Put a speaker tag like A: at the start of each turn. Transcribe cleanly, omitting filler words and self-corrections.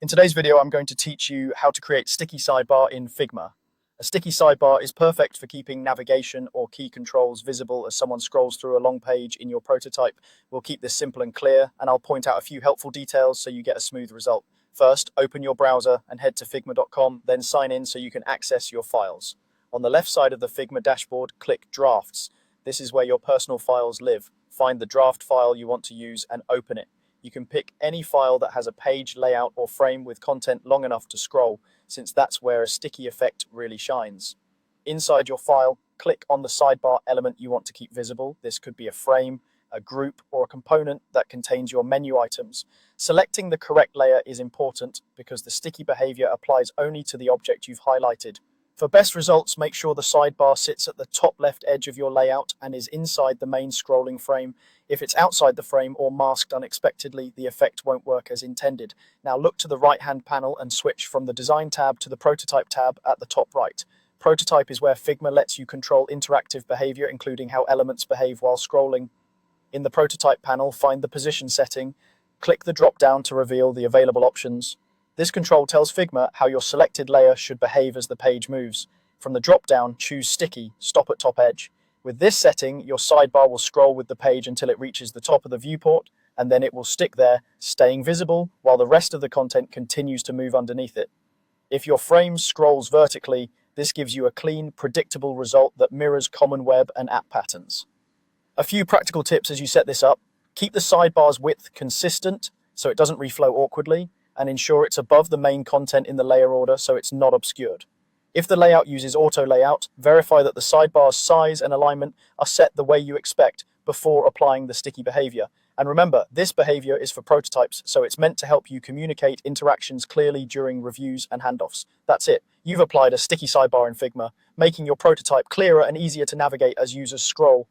A: In today's video, I'm going to teach you how to create sticky sidebar in Figma. A sticky sidebar is perfect for keeping navigation or key controls visible as someone scrolls through a long page in your prototype. We'll keep this simple and clear, and I'll point out a few helpful details so you get a smooth result. First, open your browser and head to figma.com, then sign in so you can access your files. On the left side of the Figma dashboard, click Drafts. This is where your personal files live. Find the draft file you want to use and open it. You can pick any file that has a page, layout, or frame with content long enough to scroll, since that's where a sticky effect really shines. Inside your file, click on the sidebar element you want to keep visible. This could be a frame, a group, or a component that contains your menu items. Selecting the correct layer is important because the sticky behavior applies only to the object you've highlighted. For best results, make sure the sidebar sits at the top left edge of your layout and is inside the main scrolling frame. If it's outside the frame or masked unexpectedly, the effect won't work as intended. Now look to the right-hand panel and switch from the Design tab to the Prototype tab at the top right. Prototype is where Figma lets you control interactive behavior, including how elements behave while scrolling. In the Prototype panel, find the position setting. Click the drop-down to reveal the available options. This control tells Figma how your selected layer should behave as the page moves. From the drop-down, choose Sticky, stop at top edge. With this setting, your sidebar will scroll with the page until it reaches the top of the viewport, and then it will stick there, staying visible, while the rest of the content continues to move underneath it. If your frame scrolls vertically, this gives you a clean, predictable result that mirrors common web and app patterns. A few practical tips as you set this up. Keep the sidebar's width consistent so it doesn't reflow awkwardly, and ensure it's above the main content in the layer order so it's not obscured. If the layout uses auto layout, verify that the sidebar's size and alignment are set the way you expect before applying the sticky behavior. And remember, this behavior is for prototypes, so it's meant to help you communicate interactions clearly during reviews and handoffs. That's it. You've applied a sticky sidebar in Figma, making your prototype clearer and easier to navigate as users scroll.